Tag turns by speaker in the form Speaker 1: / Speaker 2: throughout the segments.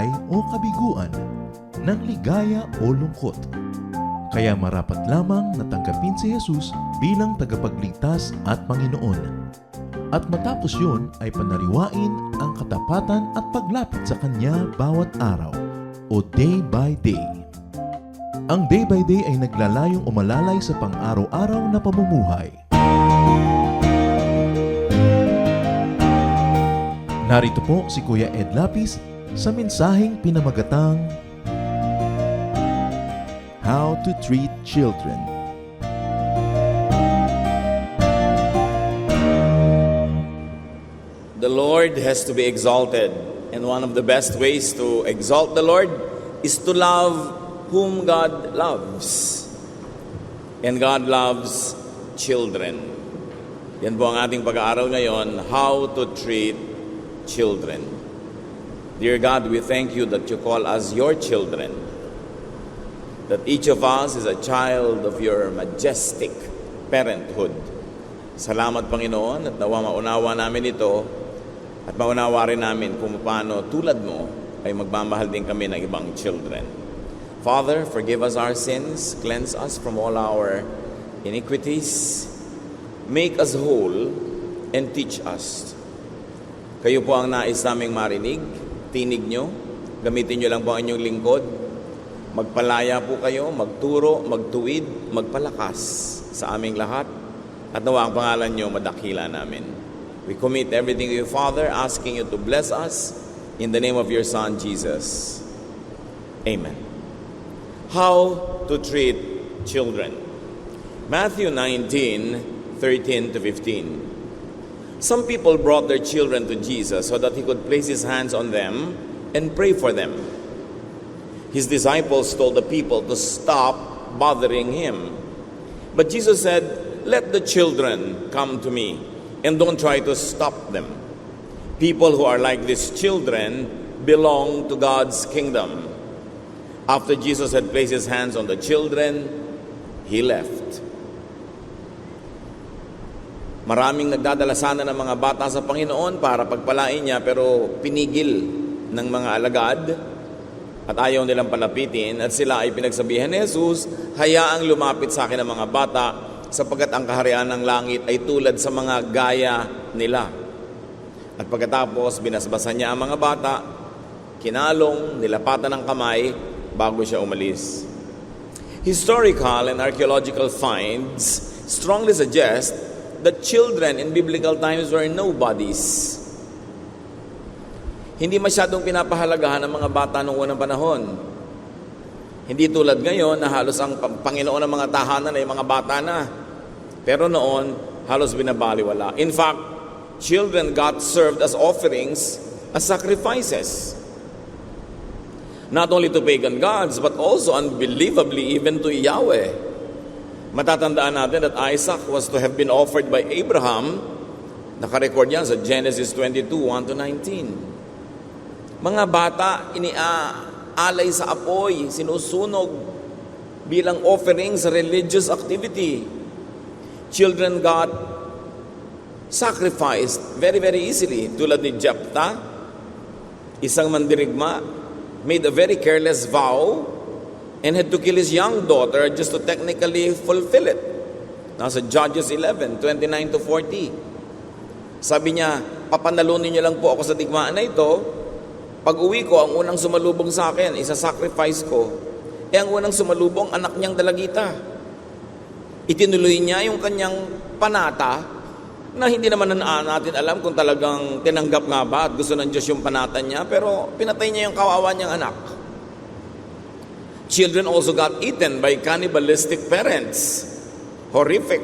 Speaker 1: buhay o kabiguan, ng ligaya o lungkot. Kaya marapat lamang na tanggapin si Jesus bilang tagapagligtas at Panginoon. At matapos yun ay panariwain ang katapatan at paglapit sa Kanya bawat araw o day by day. Ang day by day ay naglalayong umalalay sa pang-araw-araw na pamumuhay. Narito po si Kuya Ed Lapis sa mensaheng pinamagatang How to Treat Children.
Speaker 2: The Lord has to be exalted, and one of the best ways to exalt the Lord is to love whom God loves. And God loves children. Yan po ang ating pag-aaral ngayon, how to treat children. Dear God, we thank you that you call us your children, that each of us is a child of your majestic parenthood. Salamat, Panginoon, at nawa maunawa namin ito at maunawa rin namin kung paano tulad mo ay magmamahal din kami ng ibang children. Father, forgive us our sins, cleanse us from all our iniquities, make us whole, and teach us. Kayo po ang nais naming marinig, tinig nyo, gamitin nyo lang po ang inyong lingkod, magpalaya po kayo, magturo, magtuwid, magpalakas sa aming lahat, at nawa ang pangalan nyo madakila namin. We commit everything to you, Father, asking you to bless us in the name of your Son, Jesus. Amen. How to treat children. Matthew 19:13 to 15. Some people brought their children to Jesus so that he could place his hands on them and pray for them. His disciples told the people to stop bothering him. But Jesus said, "Let the children come to me, and don't try to stop them. People who are like these children belong to God's kingdom." After Jesus had placed his hands on the children, he left. Maraming nagdadala sana ng mga bata sa Panginoon para pagpalain niya, pero pinigil ng mga alagad at ayaw nilang palapitin, at sila ay pinagsabihan ni Jesus, "Hayaang lumapit sa akin ang mga bata sapagkat ang kaharian ng langit ay tulad sa mga gaya nila." At pagkatapos binasbasan niya ang mga bata, kinalong, nilapatan ng kamay bago siya umalis. Historical and archaeological finds strongly suggest that children in biblical times were nobodies. Hindi masyadong pinapahalagahan ng mga bata noong unang panahon. Hindi tulad ngayon na halos ang Panginoon ng mga tahanan ay mga bata na. Pero noon, halos binabaliwala. In fact, children got served as offerings, as sacrifices. Not only to pagan gods, but also unbelievably even to Yahweh. Matatandaan natin that Isaac was to have been offered by Abraham. Nakarecord yan sa Genesis 22:1-19. Mga bata, iniaalay sa apoy, sinusunog bilang offering sa religious activity. Children got sacrificed very, very easily. Tulad ni Jephthah, isang mandirigma, made a very careless vow and had to kill his young daughter just to technically fulfill it. Nasa Judges 11:29-40. Sabi niya, "Papanalunin niyo lang po ako sa digmaan na ito. Pag uwi ko, ang unang sumalubong sa akin, isa-sacrifice ko." Ang unang sumalubong, anak niyang dalagita. Itinuloy niya yung kanyang panata na hindi naman natin alam kung talagang tinanggap nga ba at gusto ng Diyos yung panata niya, pero pinatay niya yung kawawa niyang anak. Children also got eaten by cannibalistic parents. Horrific.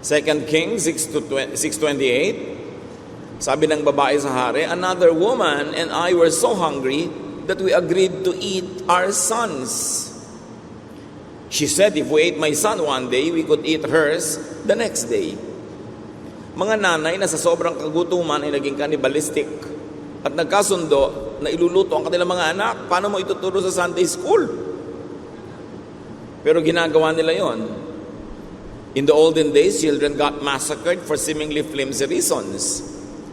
Speaker 2: 2 Kings 6:28, sabi ng babae sa hari, "Another woman and I were so hungry that we agreed to eat our sons. She said, if we ate my son one day, we could eat hers the next day." Mga nanay na sa sobrang kagutuman ay naging cannibalistic at nagkasundo na iluluto ang kanilang mga anak. Paano mo ituturo sa Sunday school? Pero ginagawa nila yon. In the olden days, children got massacred for seemingly flimsy reasons.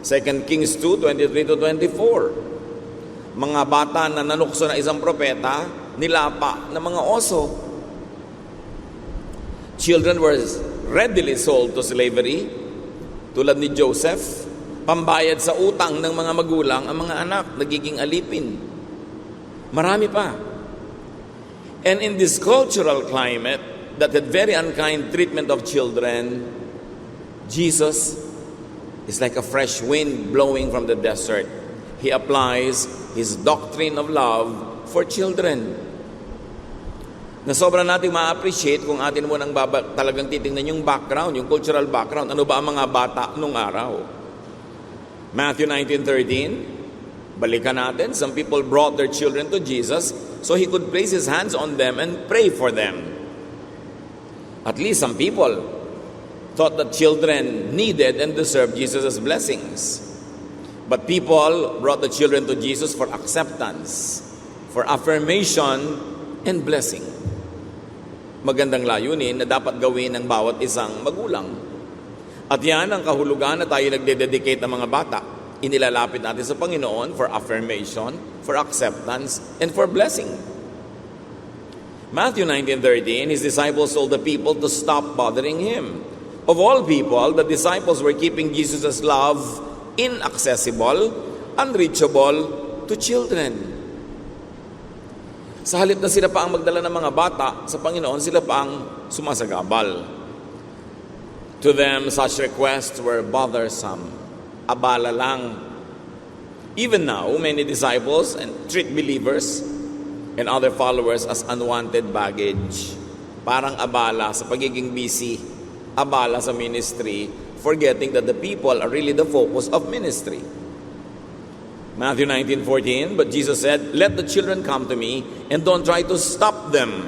Speaker 2: 2 Kings 2:23-24. mga bata na nanukso na isang propeta, nilapa ng mga oso. Children were readily sold to slavery, tulad ni Joseph. Pambayad sa utang ng mga magulang, ang mga anak nagiging alipin. Marami pa. And in this cultural climate that had very unkind treatment of children, Jesus is like a fresh wind blowing from the desert. He applies His doctrine of love for children. Na sobrang natin ma-appreciate kung atin mo nang talagang titingnan yung background, yung cultural background. Ano ba ang mga bata nung araw? Matthew 19:13, balikan natin. Some people brought their children to Jesus so He could place His hands on them and pray for them. At least some people thought that children needed and deserved Jesus' blessings. But people brought the children to Jesus for acceptance, for affirmation, and blessing. Magandang layunin na dapat gawin ng bawat isang magulang. At yan ang kahulugan na tayo nagde-dedicate ng mga bata. Inilalapit natin sa Panginoon for affirmation, for acceptance, and for blessing. Matthew 19:13, His disciples told the people to stop bothering Him. Of all people, the disciples were keeping Jesus' love inaccessible, unreachable to children. Sa halip na sila pa ang magdala ng mga bata sa Panginoon, sila pa ang sumasagabal. To them, such requests were bothersome. Abala lang. Even now, many disciples and treat believers and other followers as unwanted baggage. Parang abala sa pagiging busy, abala sa ministry, forgetting that the people are really the focus of ministry. Matthew 19:14, but Jesus said, "Let the children come to me and don't try to stop them.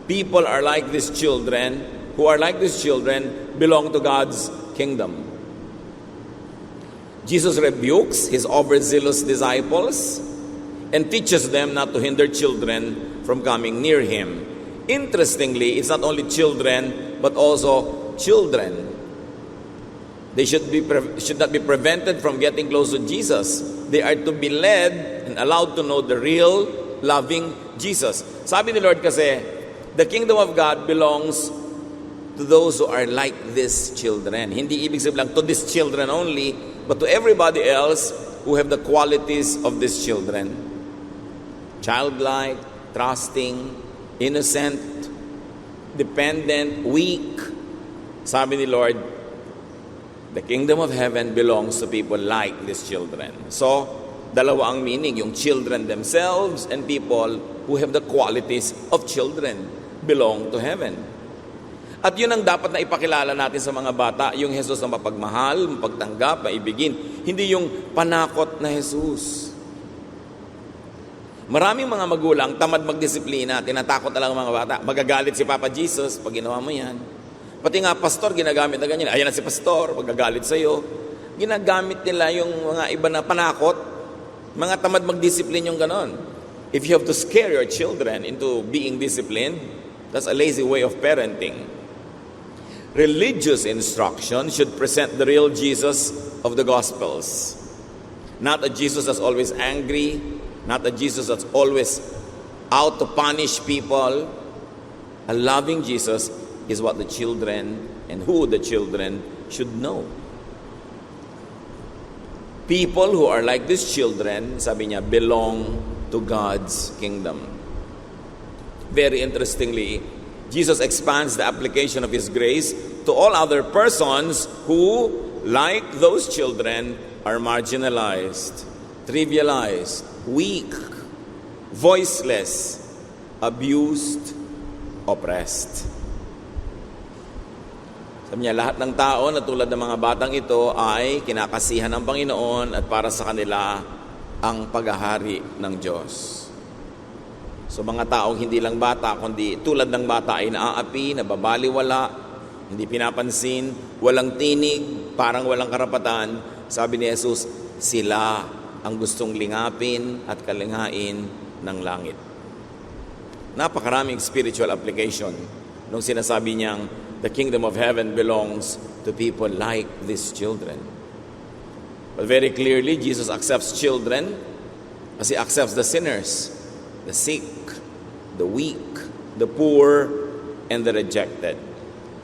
Speaker 2: People are like these children, who are like these children belong to God's kingdom." Jesus rebukes His overzealous disciples and teaches them not to hinder children from coming near Him. Interestingly, it's not only children, but also children. They should not be prevented from getting close to Jesus. They are to be led and allowed to know the real, loving Jesus. Sabi ni Lord kasi, the kingdom of God belongs to those who are like these children. Hindi ibig sabihin lang to these children only, but to everybody else who have the qualities of these children. Childlike, trusting, innocent, dependent, weak. Sabi ni Lord, the kingdom of heaven belongs to people like these children. So, dalawa ang meaning, yung children themselves and people who have the qualities of children belong to heaven. At yun ang dapat na ipakilala natin sa mga bata, yung Jesus na mapagmahal, mapagtanggap, maibigin. Hindi yung panakot na Jesus. Maraming mga magulang tamad magdisiplina, tinatakot na lang ang mga bata. Magagalit si Papa Jesus pag ginawa mo yan. Pati nga pastor, ginagamit na ganyan. Ayan na si pastor, magagalit sa'yo. Ginagamit nila yung mga iba na panakot. Mga tamad magdisiplin yung ganon. If you have to scare your children into being disciplined, that's a lazy way of parenting. Religious instruction should present the real Jesus of the Gospels. Not a Jesus that's always angry, not a Jesus that's always out to punish people. A loving Jesus is what the children and who the children should know. People who are like these children, sabi niya, belong to God's kingdom. Very interestingly, Jesus expands the application of His grace to all other persons who, like those children, are marginalized, trivialized, weak, voiceless, abused, oppressed. Sabi niya, lahat ng tao na tulad ng mga batang ito ay kinakasihan ng Panginoon at para sa kanila ang paghahari ng Diyos. So mga taong hindi lang bata, kundi tulad ng bata ay naaapi, nababaliwala, hindi pinapansin, walang tinig, parang walang karapatan. Sabi ni Jesus, sila ang gustong lingapin at kalinghain ng langit. Napakaraming spiritual application nung sinasabi niyang, the kingdom of heaven belongs to people like these children. But very clearly, Jesus accepts children As He accepts the sinners, the sick, the weak, the poor, and the rejected.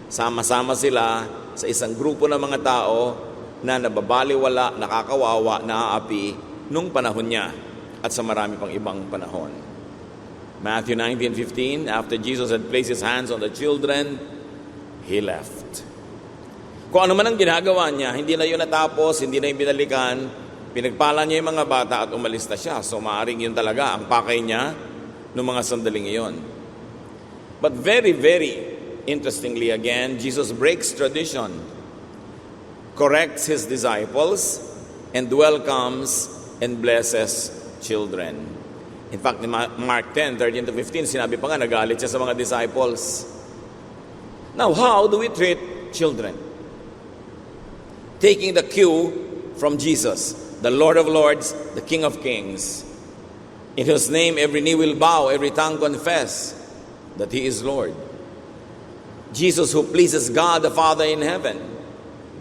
Speaker 2: Sama-sama sila sa isang grupo ng mga tao na nababaliwala, nakakawawa, naaapi nung panahon niya at sa marami pang ibang panahon. Matthew 19:15, after Jesus had placed His hands on the children, He left. Kung ano man ang ginagawa niya, hindi na yun natapos, hindi na yung binalikan, pinagpala niya yung mga bata at umalis na siya. So maaaring yun talaga ang pakay niya noong mga sandaling iyon. But very, very interestingly again, Jesus breaks tradition, corrects His disciples, and welcomes and blesses children. In fact, in Mark 10:13-15, sinabi pa nga, nagalit siya sa mga disciples. Now, how do we treat children? Taking the cue from Jesus, the Lord of Lords, the King of Kings, in whose name every knee will bow, every tongue confess that He is Lord. Jesus, who pleases God the Father in heaven.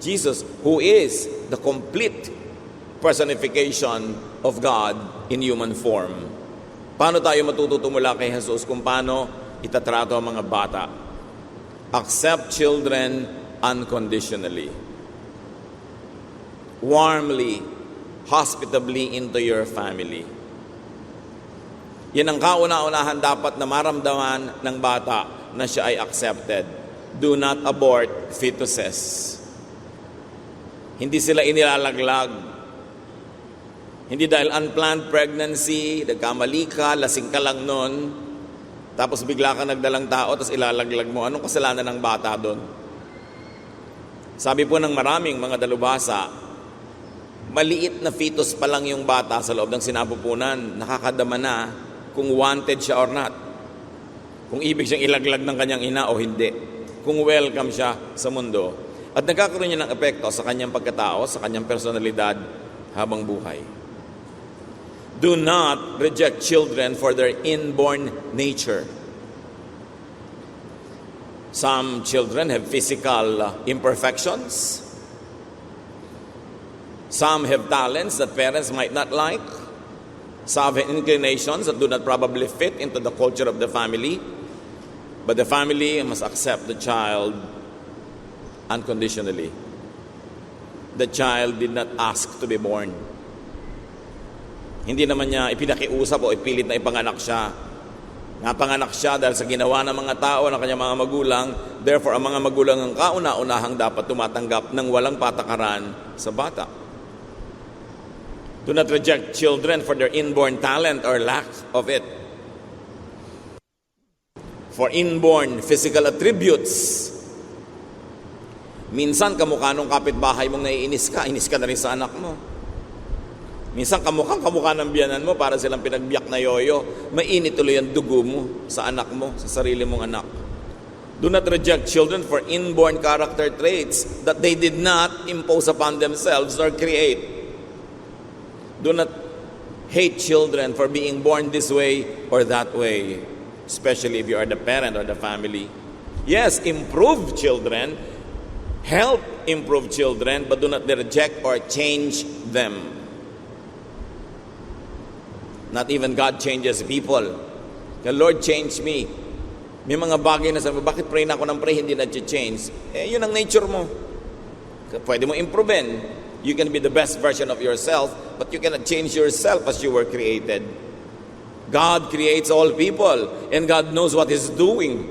Speaker 2: Jesus, who is the complete personification of God in human form. Paano tayo matututo mula kay Jesus kung paano itatrato ang mga bata? Accept children unconditionally. Warmly, hospitably into your family. Yan ang kauna-unahan dapat na maramdaman ng bata na siya ay accepted. Do not abort fetuses. Hindi sila inilalaglag. Hindi dahil unplanned pregnancy, nagkamali ka, lasing ka lang nun, tapos bigla ka nagdalang tao, tapos ilalaglag mo. Anong kasalanan ng bata doon? Sabi po ng maraming mga dalubhasa, maliit na fetus pa lang yung bata sa loob ng sinapupunan, nakakadama na kung wanted siya or not. Kung ibig siyang ilaglag ng kanyang ina o hindi. Kung welcome siya sa mundo. At nagkakaroon niya ng epekto sa kanyang pagkatao, sa kanyang personalidad habang buhay. Do not reject children for their inborn nature. Some children have physical imperfections. Some have talents that parents might not like. Some have inclinations that do not probably fit into the culture of the family. But the family must accept the child unconditionally. The child did not ask to be born. Hindi naman niya ipinakiusap o ipilit na ipanganak siya. Napanganak siya dahil sa ginawa ng mga tao, ng kanyang mga magulang. Therefore, ang mga magulang ang kauna-unahang dapat tumatanggap ng walang patakaran sa bata. Do not reject children for their inborn talent or lack of it. For inborn physical attributes. Minsan kamukha nung kapitbahay mong naiinis ka na rin sa anak mo. Minsan kamukha ng biyanan mo para silang pinagbiyak na yoyo. Mainit tuloy ang dugo mo sa anak mo, sa sarili mong anak. Do not reject children for inborn character traits that they did not impose upon themselves or create. Do not hate children for being born this way or that way, especially if you are the parent or the family. Yes, improve children, help improve children, but do not reject or change them. Not even God changes people. The Lord changed me. May mga bagay na sabi, bakit pray na ako ng pray, hindi na-change? Yun ang nature mo. Pwede mo improvein. You can be the best version of yourself, but you cannot change yourself as you were created. God creates all people, and God knows what He's doing.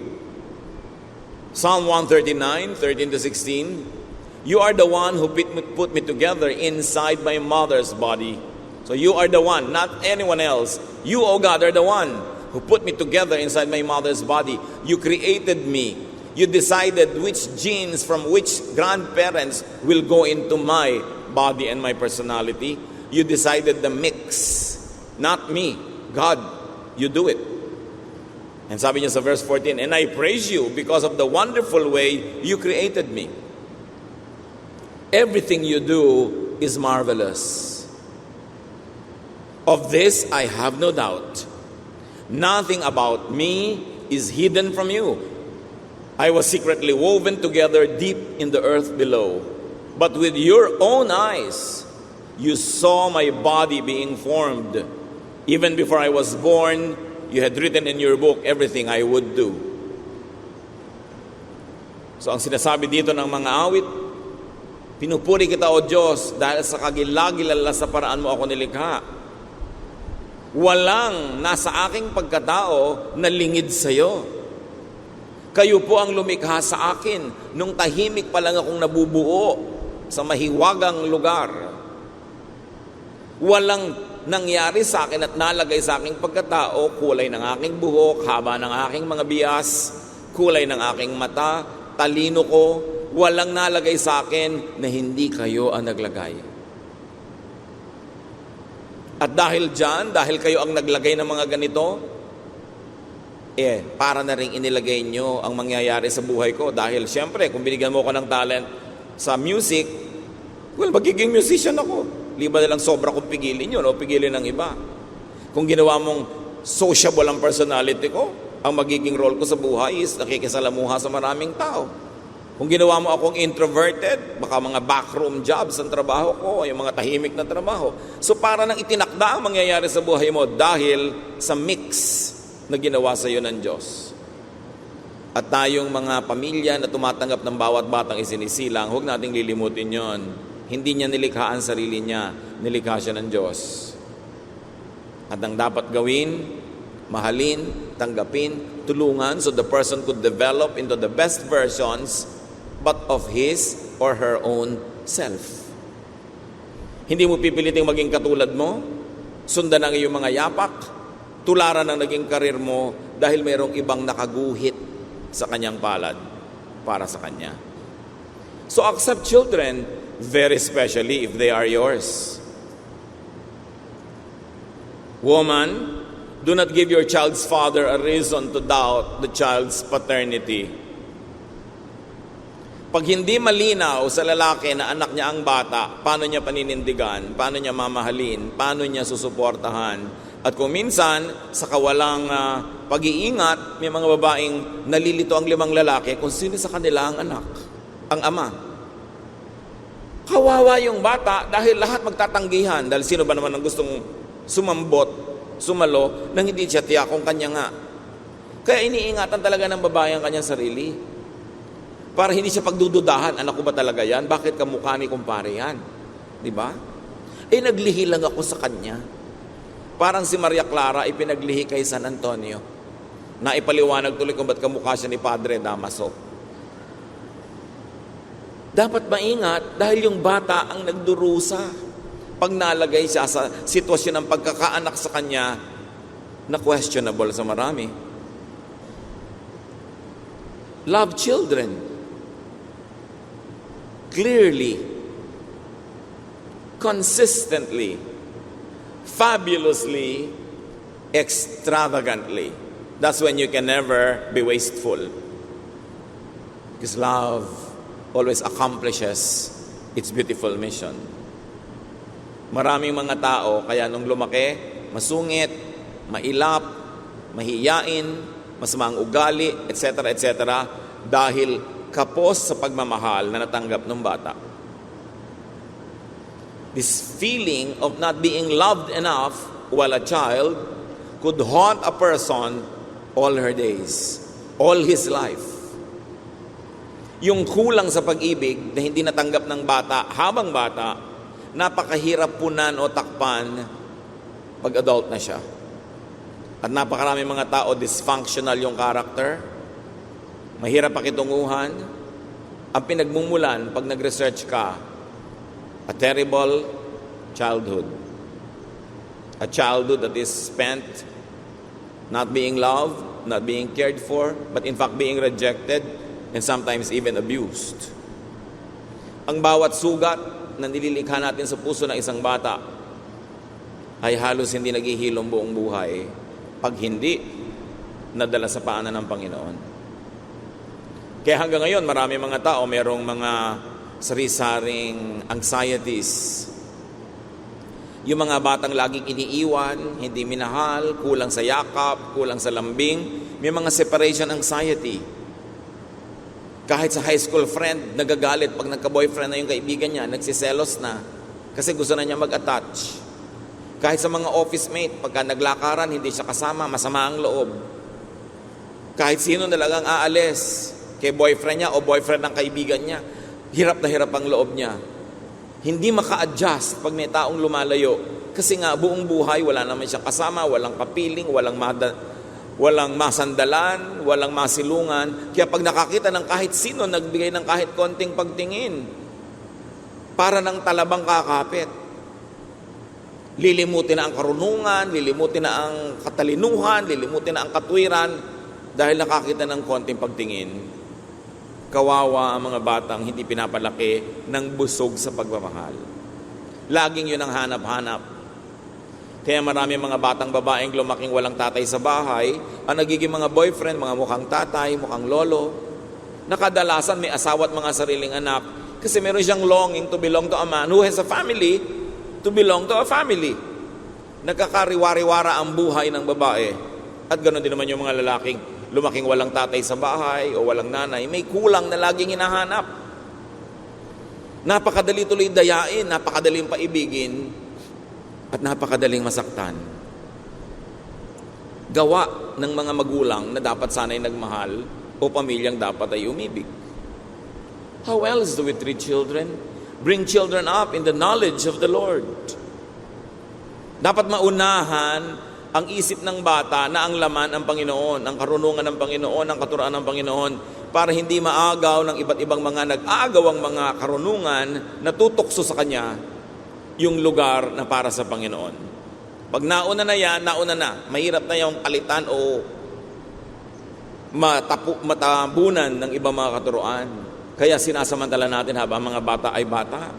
Speaker 2: Psalm 139, 13-16, you are the one who put me together inside my mother's body. So you are the one, not anyone else. You, O God, are the one who put me together inside my mother's body. You created me. You decided which genes from which grandparents will go into my body and my personality. You decided the mix, not me. God, you do it. And sabi niya sa verse 14, and I praise you because of the wonderful way you created me. Everything you do is marvelous. Of this I have no doubt. Nothing about me is hidden from you. I was secretly woven together deep in the earth below. But with your own eyes, you saw my body being formed Even before I was born, you had written in your book everything I would do. So ang sinasabi dito ng mga awit, pinupuri kita o Diyos dahil sa kagilagilala sa paraan mo ako nilikha. Walang nasa aking pagkatao na lingid sa iyo. Kayo po ang lumikha sa akin nung tahimik pa lang akong nabubuo sa mahiwagang lugar. Walang nangyari sa akin at nalagay sa aking pagkatao, kulay ng aking buhok, haba ng aking mga bias, kulay ng aking mata, talino ko, walang nalagay sa akin na hindi kayo ang naglagay. At dahil dyan, dahil kayo ang naglagay ng mga ganito, para na rin inilagay nyo ang mangyayari sa buhay ko. Dahil siyempre, kung binigyan mo ko ng talent sa music, well, magiging musician ako. Liba na lang sobra kung pigilin yun o pigilin ng iba. Kung ginawa mong sociable ang personality ko, ang magiging role ko sa buhay is nakikisalamuha sa maraming tao. Kung ginawa mo akong introverted, baka mga backroom jobs ang trabaho ko, yung mga tahimik na trabaho. So para nang itinakda ang mangyayari sa buhay mo dahil sa mix na ginawa sa iyo ng Diyos. At tayong mga pamilya na tumatanggap ng bawat batang isinisilang, huwag nating lilimutin yon. Hindi niya nilikha ang sarili niya, nilikha siya ng Diyos. At ang dapat gawin, mahalin, tanggapin, tulungan so the person could develop into the best versions but of his or her own self. Hindi mo pipiliting maging katulad mo, sundan ang iyong mga yapak, tularan ang naging karir mo dahil mayroong ibang nakaguhit sa kanyang palad para sa kanya. So accept children, very especially if they are yours. Woman, do not give your child's father a reason to doubt the child's paternity. Pag hindi malinaw sa lalaki na anak niya ang bata, paano niya paninindigan, paano niya mamahalin, paano niya susuportahan. At kung minsan, sa kawalang pag-iingat, may mga babaeng nalilito ang 5 lalaki kung sino sa kanila ang anak, ang ama. Kawawa yung bata dahil lahat magtatanggihan. Dahil sino ba naman ang gustong sumambot, sumalo, nang hindi siya tiyak kung kanya nga. Kaya iniingatan talaga ng babae ang kanyang sarili. Para hindi siya pagdududahan, anak ko ba talaga yan? Bakit kamukha ni kumpare yan? Diba? Naglihi lang ako sa kanya. Parang si Maria Clara ipinaglihi kay San Antonio. Na ipaliwanag tuloy kung ba't kamukha siya ni Padre Damaso. Dapat maingat dahil yung bata ang nagdurusa pag nalagay siya sa sitwasyon ng pagkakaanak sa kanya na questionable sa marami. Love children clearly, consistently, fabulously, extravagantly. That's when you can never be wasteful. Because love always accomplishes its beautiful mission. Maraming mga tao, kaya nung lumaki, masungit, mailap, mahiyain, masamang ugali, etc., etc., dahil kapos sa pagmamahal na natanggap ng bata. This feeling of not being loved enough while a child could haunt a person all her days, all his life. Yung kulang sa pag-ibig na hindi natanggap ng bata habang bata, napakahirap punan o takpan pag adult na siya. At napakarami mga tao, dysfunctional yung character, mahirap pakitunguhan. Ang pinagmumulan pag nag-research ka, a terrible childhood. A childhood that is spent not being loved, not being cared for, but in fact being rejected, and sometimes even abused. Ang bawat sugat na nililikha natin sa puso ng isang bata ay halos hindi naghihilom buong buhay pag hindi nadala sa paanan ng Panginoon. Kaya hanggang ngayon, marami mga tao merong mga sari-saring anxieties. Yung mga batang laging iniiwan, hindi minahal, kulang sa yakap, kulang sa lambing, may mga separation anxiety. Kahit sa high school friend, nagagalit pag nagka-boyfriend na yung kaibigan niya, nagsiselos na kasi gusto na niya mag-attach. Kahit sa mga office mate, pagka naglakaran, hindi siya kasama, masama ang loob. Kahit sino talagang aalis, kay boyfriend niya o boyfriend ng kaibigan niya, hirap na hirap ang loob niya. Hindi maka-adjust pag may taong lumalayo. Kasi nga, buong buhay, wala naman siya kasama, walang kapiling, walang masandalan, walang masilungan. Kaya pag nakakita ng kahit sino, nagbigay ng kahit konting pagtingin, para ng talabang kakapit. Lilimutin na ang karunungan, lilimutin na ang katalinuhan, lilimutin na ang katwiran, dahil nakakita ng konting pagtingin. Kawawa ang mga batang hindi pinapalaki ng busog sa pagmamahal. Laging yun ang hanap-hanap. Kaya marami mga batang babaeng lumaking walang tatay sa bahay, ang nagiging mga boyfriend, mga mukhang tatay, mukhang lolo. Nakadalasan may asawa at mga sariling anak kasi meron siyang longing to belong to a man who has a family, to belong to a family. Nagkakariwariwara ang buhay ng babae. At ganoon din naman yung mga lalaking lumaking walang tatay sa bahay o walang nanay, may kulang na laging hinahanap. Napakadali tuloy dayain, napakadaling paibigin, at napakadaling masaktan. Gawa ng mga magulang na dapat sana'y nagmahal o pamilyang dapat ay umibig. How else do we treat children? Bring children up in the knowledge of the Lord. Dapat maunahan ang isip ng bata na ang laman ang Panginoon, ang karunungan ng Panginoon, ang katuruan ng Panginoon, para hindi maagaw ng iba't ibang mga nag-aagawang mga karunungan na tutokso sa kanya yung lugar na para sa Panginoon. Pag nauna na yan, nauna na. Mahirap na yung palitan o matabunan ng ibang mga katuruan. Kaya sinasamantala natin habang mga bata ay bata.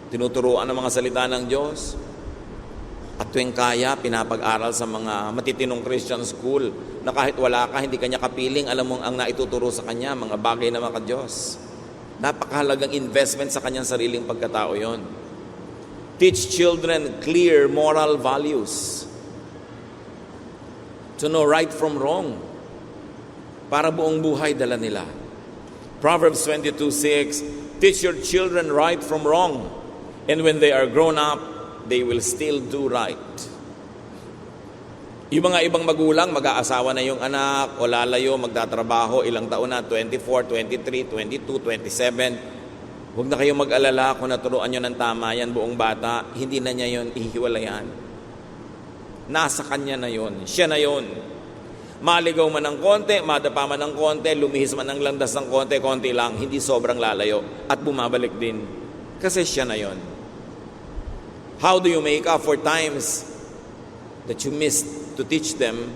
Speaker 2: Tinuturuan ang mga salita ng Diyos. At tuwing kaya, pinapag-aral sa mga matitinong Christian school na kahit wala ka, hindi kanya kapiling, alam mong ang naituturo sa kanya, mga bagay na mga Diyos. Napakahalagang investment sa kanyang sariling pagkatao yon. Teach children clear moral values. To know right from wrong. Para buong buhay dala nila. Proverbs 22:6, teach your children right from wrong, and when they are grown up, they will still do right. Yung mga ibang magulang, mag-aasawa na yung anak, o lalayo, magtatrabaho, ilang taon na, 24, 23, 22, 27. Huwag na kayong mag-alala kung naturuan nyo ng tama yan buong bata, hindi na niya yun ihiwalayan. Nasa kanya na yun, siya na yun. Maligaw man ng konti, madapa man ng konti, lumihis man ng landas ng konti, konti lang, hindi sobrang lalayo, at bumabalik din. Kasi siya na yun. How do you make up for times that you missed to teach them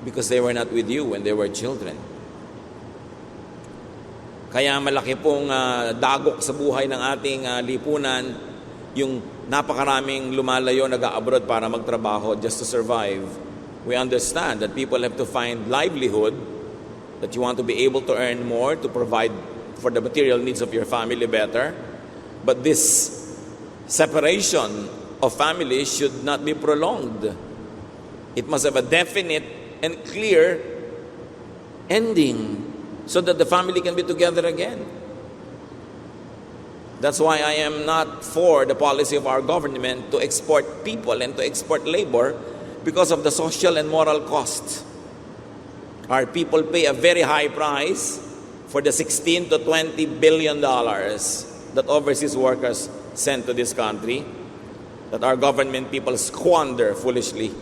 Speaker 2: because they were not with you when they were children? Kaya malaki pong dagok sa buhay ng ating lipunan, yung napakaraming lumalayo, nag-abroad para magtrabaho just to survive. We understand that people have to find livelihood, that you want to be able to earn more, to provide for the material needs of your family better. But this separation of families should not be prolonged. It must have a definite and clear ending so that the family can be together again. That's why I am not for the policy of our government to export people and to export labor because of the social and moral cost. Our people pay a very high price for the $16 to $20 billion that overseas workers sent to this country, that our government people squander foolishly.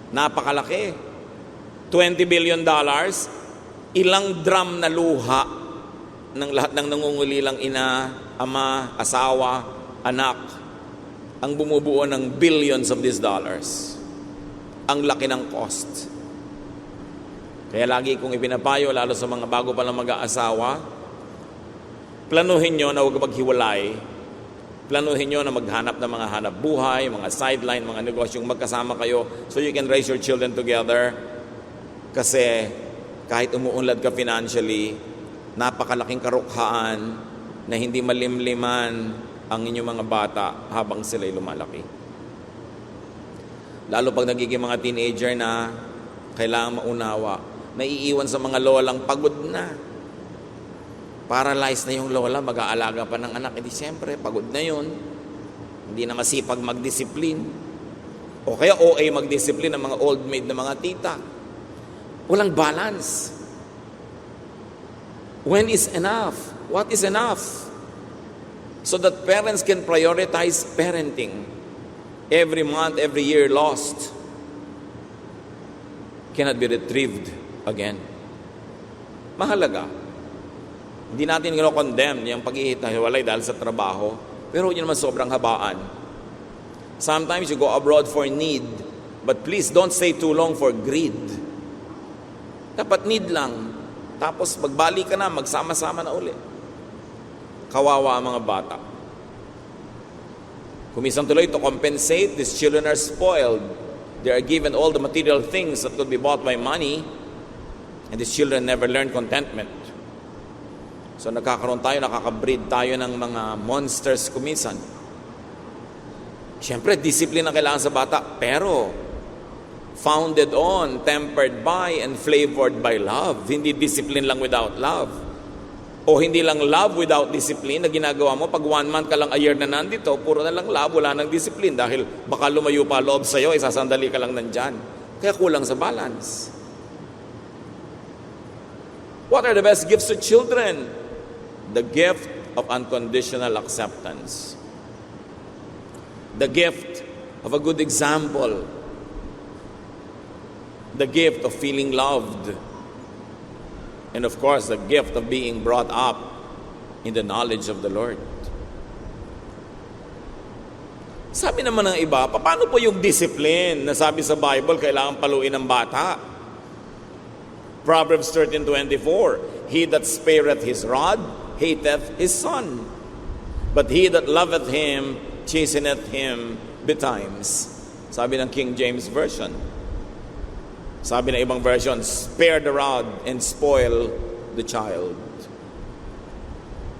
Speaker 2: Napakalaki. $20 billion, ilang drum na luha ng lahat ng nangungulilang ina, ama, asawa, anak, ang bumubuo ng billions of these dollars. Ang laki ng cost. Kaya lagi kong ipinapayo, lalo sa mga bago pa lang mag-aasawa, planuhin nyo na huwag maghiwalay. Planuhin nyo na maghanap ng mga hanap buhay, mga sideline, mga negosyong magkasama kayo so you can raise your children together. Kasi kahit umuunlad ka financially, napakalaking karukhaan na hindi malimliman ang inyong mga bata habang sila'y lumalaki. Lalo pag nagiging mga teenager na kailangan maunawa, naiiwan sa mga lolang pagod na. Paralyzed na yung lola, mag-aalaga pa ng anak. Siyempre, pagod na yun. hindi na masipag magdisiplin. O kaya OA magdisiplin ng mga old maid na mga tita. Walang balance. When is enough? What is enough? So that parents can prioritize parenting. Every month, every year lost cannot be retrieved again. Mahalaga. Hindi natin kino-condemn yung pag-ihiwalay dahil sa trabaho, pero yun naman sobrang habaan. Sometimes you go abroad for need, but please don't stay too long for greed. Dapat need lang. Tapos magbalik ka na, magsama-sama na uli. Kawawa ang mga bata. Kumisan tuloy to compensate, these children are spoiled. They are given all the material things that could be bought by money, and these children never learn contentment. So nakaka-breed tayo ng mga monsters kumisan. Siyempre, discipline ang kailangan sa bata, pero founded on, tempered by, and flavored by love. Hindi discipline lang without love. O hindi lang love without discipline na ginagawa mo. Pag 1 month ka lang a year na nandito, puro na lang love, wala nang discipline. Dahil baka lumayo pa loob sa'yo, isasandali ka lang nandyan. Kaya kulang sa balance. What are the best gifts to children? The gift of unconditional acceptance. The gift of a good example. The gift of feeling loved. And of course, the gift of being brought up in the knowledge of the Lord. Sabi naman ng iba, paano po yung discipline na sabi sa Bible, kailangan paluin ng bata? Proverbs 13:24, He that spareth his rod, hateth his son. But he that loveth him, chasteneth him betimes. Sabi ng King James Version. Sabi ng ibang version, spare the rod and spoil the child.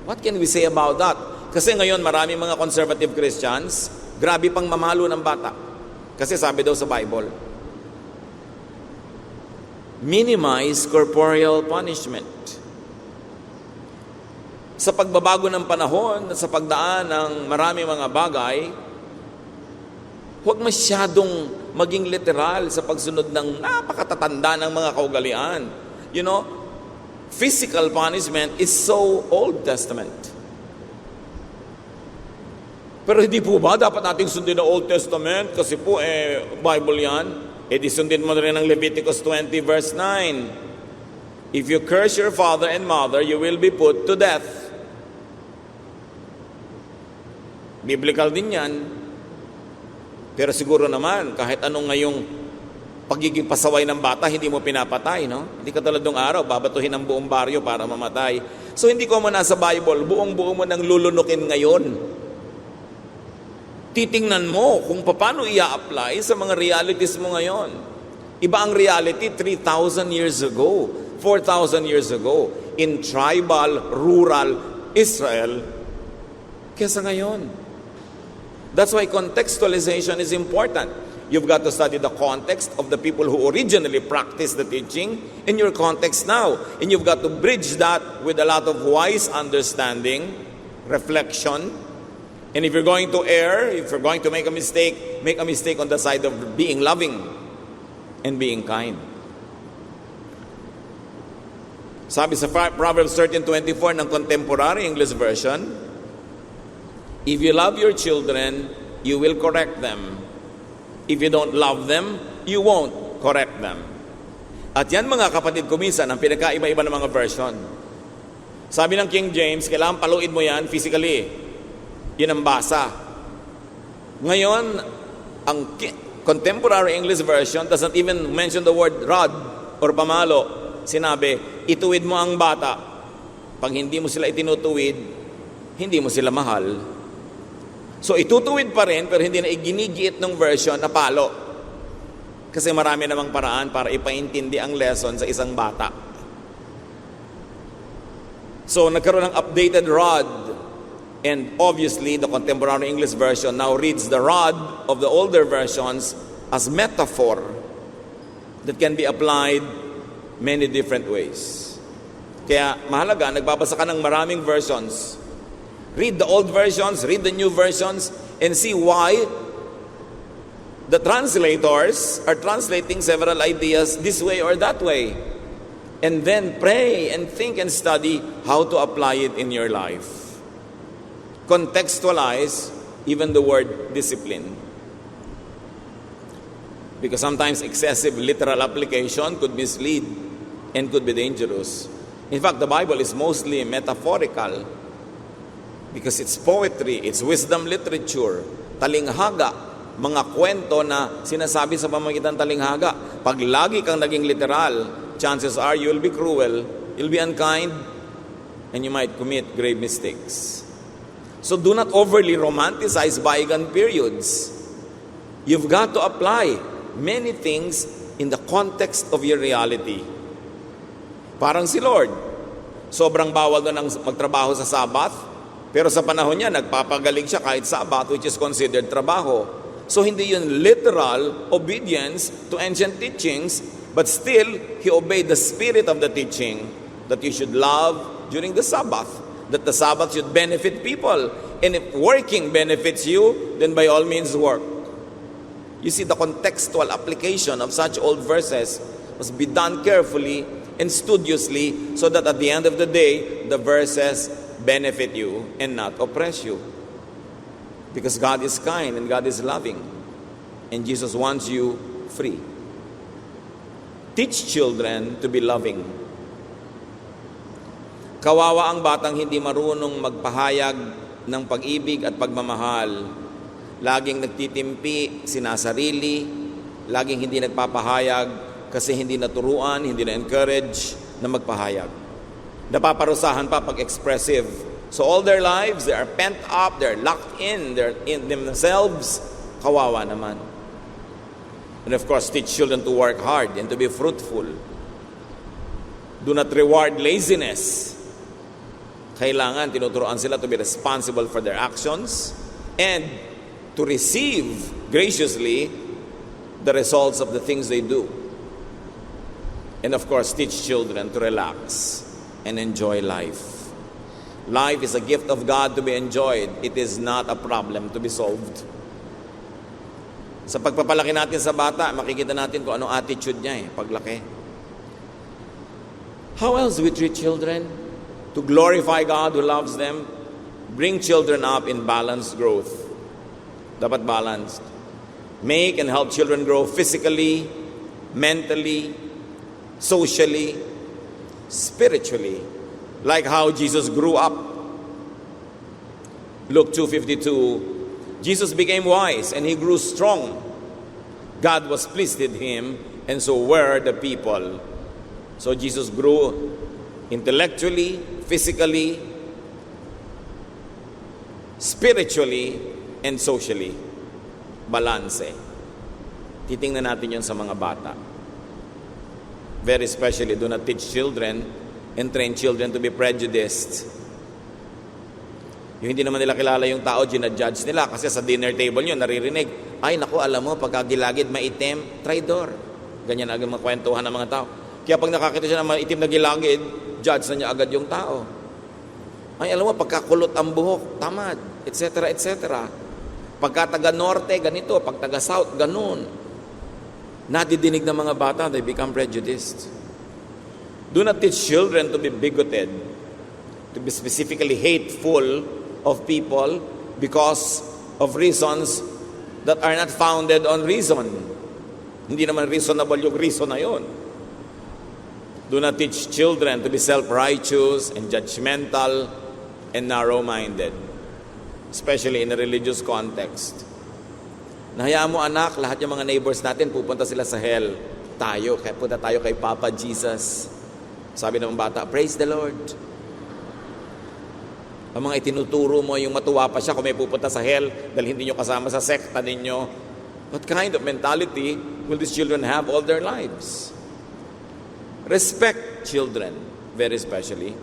Speaker 2: What can we say about that? Kasi ngayon maraming mga conservative Christians, grabe pang mamalo ng bata. Kasi sabi daw sa Bible, minimize corporeal punishment. Sa pagbabago ng panahon at sa pagdaan ng maraming mga bagay, huwag masyadong maging literal sa pagsunod ng napakatatanda ng mga kaugalian. You know, physical punishment is so Old Testament. Pero hindi po ba dapat nating sundin ang Old Testament? Kasi po, Bible yan. Di sundin mo rin ang Leviticus 20 verse 9. If you curse your father and mother, you will be put to death. Biblical din yan. Pero siguro naman, kahit anong ngayong pagiging pasaway ng bata, hindi mo pinapatay, no? Hindi ka tulad ng araw, babatuhin ang buong baryo para mamatay. So hindi ko mo nasa Bible, buong-buo mo nang lulunukin ngayon. Titingnan mo kung paano i-apply sa mga realities mo ngayon. Iba ang reality 3,000 years ago, 4,000 years ago, in tribal, rural Israel, kesa ngayon. That's why contextualization is important. You've got to study the context of the people who originally practiced the teaching in your context now. And you've got to bridge that with a lot of wise understanding, reflection. And if you're going to err, if you're going to make a mistake on the side of being loving and being kind. Sabi sa Proverbs 13:24 ng Contemporary English Version, if you love your children, you will correct them. If you don't love them, you won't correct them. At yan mga kapatid ko minsan, ang pinagkaiba-iba ng mga version. Sabi ng King James, kailangan paluin mo yan physically. Yun ang basa. Ngayon, ang Contemporary English Version doesn't even mention the word rod or pamalo. Sinabi, ituwid mo ang bata. Pag hindi mo sila itinutuwid, hindi mo sila mahal. So itutuwid pa rin, pero hindi na iginigiit ng version na palo. Kasi marami namang paraan para ipaintindi ang lesson sa isang bata. So nagkaroon ng updated rod. And obviously, the Contemporary English Version now reads the rod of the older versions as metaphor that can be applied many different ways. Kaya mahalaga, nagbabasa ka ng maraming versions. Read the old versions, read the new versions, and see why the translators are translating several ideas this way or that way. And then pray and think and study how to apply it in your life. Contextualize even the word discipline. Because sometimes excessive literal application could mislead and could be dangerous. In fact, the Bible is mostly metaphorical because it's poetry, it's wisdom literature, talinghaga, mga kwento na sinasabi sa pamamagitan ng talinghaga. Pag lagi kang naging literal, chances are you'll be cruel, you'll be unkind, and you might commit grave mistakes. So do not overly romanticize bygone periods. You've got to apply many things in the context of your reality. Parang si Lord, sobrang bawal na ng magtrabaho sa Sabbath, pero sa panahon niya, nagpapagaling siya kahit Sabbath, which is considered trabaho. So hindi yun literal obedience to ancient teachings, but still, He obeyed the spirit of the teaching that you should love during the Sabbath, that the Sabbath should benefit people. And if working benefits you, then by all means work. You see, the contextual application of such old verses must be done carefully and studiously so that at the end of the day, the verses benefit you and not oppress you. Because God is kind and God is loving. And Jesus wants you free. Teach children to be loving. Kawawa ang batang hindi marunong magpahayag ng pag-ibig at pagmamahal. Laging nagtitimpi, sinasarili, laging hindi nagpapahayag kasi hindi naturuan, hindi na-encourage na magpahayag. Napaparusahan pa pag expressive. So all their lives, they are pent up, they're locked in, they're in themselves. Kawawa naman. And of course, teach children to work hard and to be fruitful. Do not reward laziness. Kailangan tinuturuan sila to be responsible for their actions and to receive graciously the results of the things they do. And of course, teach children to relax and enjoy life. Life is a gift of God to be enjoyed. It is not a problem to be solved. Sa pagpapalaki natin sa bata, makikita natin kung anong attitude niya paglaki. How else do we treat children? To glorify God who loves them, bring children up in balanced growth. Dapat balanced. Make and help children grow physically, mentally, socially, spiritually, like how Jesus grew up. Luke 2:52, Jesus became wise and He grew strong. God was pleased with Him, and so were the people. So Jesus grew intellectually, physically, spiritually, and socially. Balanse. Titingnan natin yun sa mga bata. Very especially, do not teach children and train children to be prejudiced. Yung hindi naman nila kilala yung tao, ginadjudge nila kasi sa dinner table nyo, naririnig, ay naku, alam mo, pagkagilagid, maitim, traidor. Ganyan agad mga kwentuhan ng mga tao. Kaya pag nakakita siya ng maitim na gilagid, judge na niya agad yung tao. Ay, alam mo, pagkakulot ang buhok, tamad, etc., etc. Pagka taga-norte, ganito. Pag taga-south, ganun. Nadidinig ng mga bata, they become prejudiced. Do not teach children to be bigoted, to be specifically hateful of people because of reasons that are not founded on reason. Hindi naman reasonable yung reason na yun. Do not teach children to be self-righteous and judgmental and narrow-minded, especially in a religious context. Nahayaan mo anak, lahat yung mga neighbors natin pupunta sila sa hell. Punta tayo kay Papa Jesus. Sabi ng bata, praise the Lord. Ang mga itinuturo mo, yung matuwa pa siya kung may pupunta sa hell dahil hindi nyo kasama sa sekta ninyo. What kind of mentality will these children have all their lives? Respect children, very especially.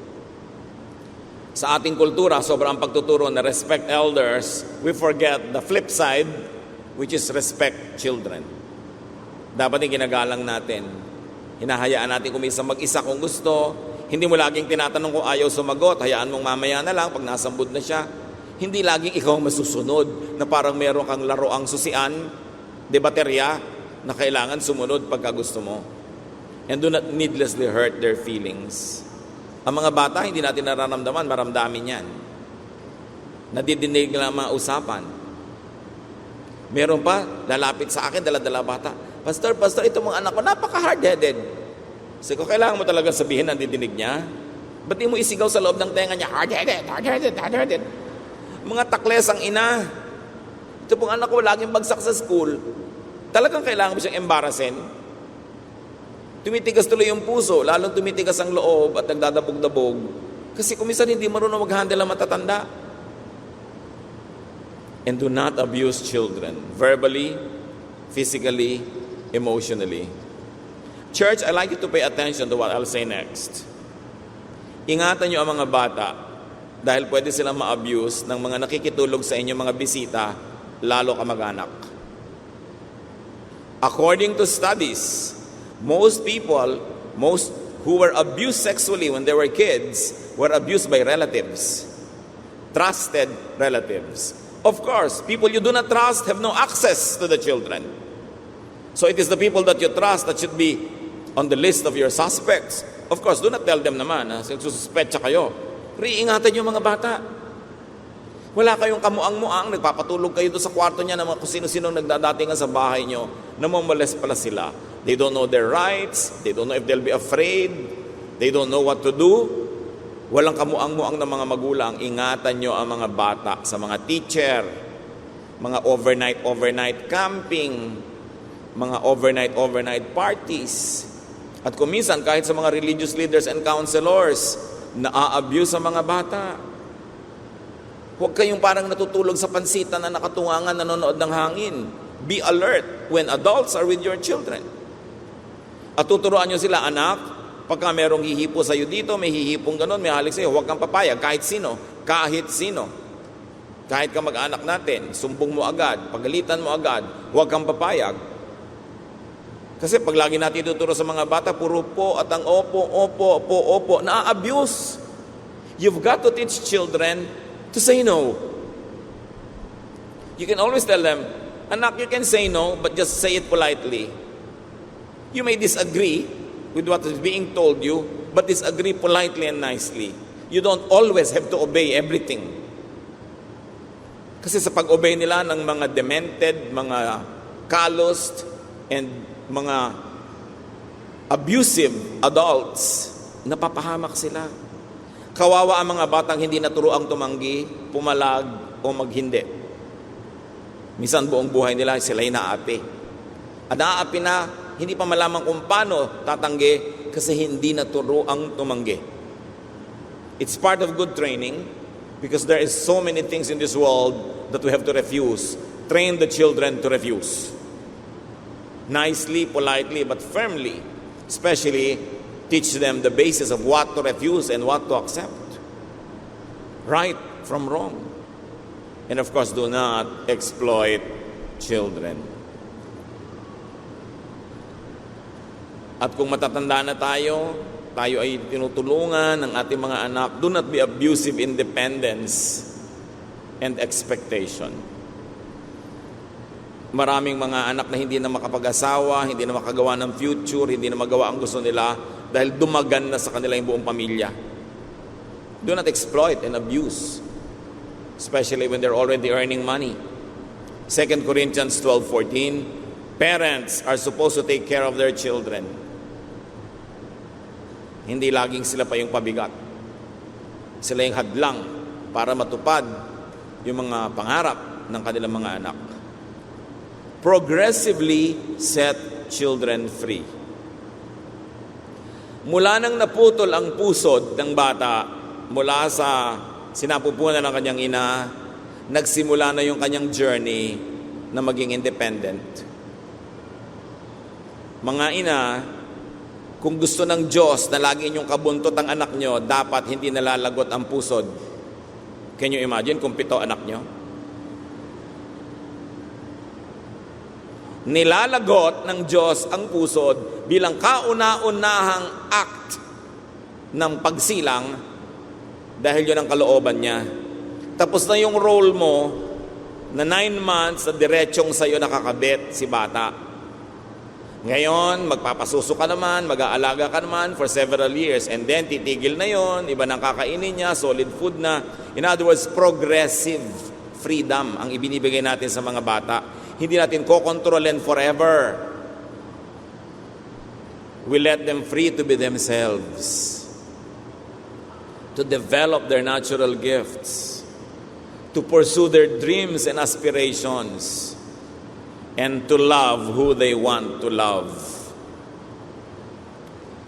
Speaker 2: Sa ating kultura, sobrang pagtuturo na respect elders, we forget the flip side, which is respect children. Dapat yung ginagalang natin. Hinahayaan natin kumisa mag-isa kung gusto. Hindi mo laging tinatanong kung ayaw sumagot. Hayaan mong mamaya na lang pag nasambod na siya. Hindi laging ikaw ang masusunod na parang meron kang laroang susian, de baterya, na kailangan sumunod pagka gusto mo. And do not needlessly hurt their feelings. Ang mga bata, hindi natin nararamdaman, maramdamin yan. Nadidinig lang ang mga usapan. Meron pa, lalapit sa akin, dala-dala bata. Pastor, ito mga anak ko, napaka-hard-headed. Sabi ko, kailangan mo talaga sabihin ang didinig niya? Ba't di mo isigaw sa loob ng tenga niya, hard-headed. Mga takles ang ina. Ito pong anak ko, laging bagsak sa school. Talagang kailangan mo siyang embarrassin. Tumitigas tuloy yung puso, lalong tumitigas ang loob at nagdadabog-dabog. Kasi kung minsan hindi marunong mag-handle ang matatanda. And do not abuse children, verbally, physically, emotionally. Church, I'd like you to pay attention to what I'll say next. Ingatan niyo ang mga bata dahil pwede silang ma-abuse ng mga nakikitulog sa inyo mga bisita, lalo kamag-anak. According to studies, most who were abused sexually when they were kids were abused by relatives, trusted relatives. Of course, people you do not trust have no access to the children. So it is the people that you trust that should be on the list of your suspects. Of course, do not tell them naman na suspetsa kayo. Pero iingatan yung mga bata. Wala kayong kamuang-muang, nagpapatulog kayo doon sa kwarto niya ng mga kung sino-sino nagdadatingan sa bahay nyo, namamales pala sila. They don't know their rights, they don't know if they'll be afraid, they don't know what to do. Walang kamuang-muang ng mga magulang, ingatan nyo ang mga bata sa mga teacher, mga overnight camping, mga overnight parties. At kung minsan, kahit sa mga religious leaders and counselors, na-abuse ang mga bata. Huwag kayong parang natutulog sa pansitan na nakatungangan, nanonood ng hangin. Be alert when adults are with your children. At tuturuan nyo sila, anak, pagka merong hihipo sa'yo dito, may hihipong ganun, may halik sa'yo, huwag kang papayag, kahit sino. Kahit ka mag-anak natin, sumbong mo agad, pagalitan mo agad, huwag kang papayag. Kasi pag lagi natin tuturo sa mga bata, puro po at ang opo, na-abuse. You've got to teach children to say no. You can always tell them, anak, you can say no, but just say it politely. You may disagree with what is being told you, but disagree politely and nicely. You don't always have to obey everything. Kasi sa pag-obey nila ng mga demented, mga calloused, and mga abusive adults, napapahamak sila. Kawawa ang mga batang hindi naturuang tumanggi, pumalag, o maghindi. Minsan buong buhay nila sila'y naapi. At naapi na, hindi pa malaman kung paano tatanggi kasi hindi naturuang tumanggi. It's part of good training because there is so many things in this world that we have to refuse. Train the children to refuse. Nicely, politely, but firmly. Especially, teach them the basis of what to refuse and what to accept. Right from wrong. And of course, do not exploit children. At kung matatanda na tayo ay tinutulungan ng ating mga anak, do not be abusive in dependence and expectation. Maraming mga anak na hindi na makapag-asawa, hindi na makagawa ng future, hindi na magawa ang gusto nila dahil dumagan na sa kanila yung buong pamilya. Do not exploit and abuse, especially when they're already earning money. 2 Corinthians 12:14, parents are supposed to take care of their children. Hindi laging sila pa yung pabigat. Sila yung hadlang para matupad yung mga pangarap ng kanilang mga anak. Progressively set children free. Mula nang naputol ang pusod ng bata, mula sa sinapupunan ng kanyang ina, nagsimula na yung kanyang journey na maging independent. Mga ina, kung gusto ng Diyos na lagi inyong kabuntot ang anak nyo, dapat hindi nalalagot ang pusod. Can you imagine kung 7 anak nyo? Nilalagot ng Diyos ang pusod bilang kauna-unahang act ng pagsilang dahil yun ang kalooban niya. Tapos na yung role mo na 9 months na diretsong sa'yo nakakabit si bata. Ngayon, magpapasuso ka naman, mag-aalaga ka naman for several years, and then titigil na yon, iba nang kakainin niya, solid food na. In other words, progressive freedom ang ibinibigay natin sa mga bata. Hindi natin kokontrolin forever. We let them free to be themselves, to develop their natural gifts, to pursue their dreams and aspirations, and to love who they want to love.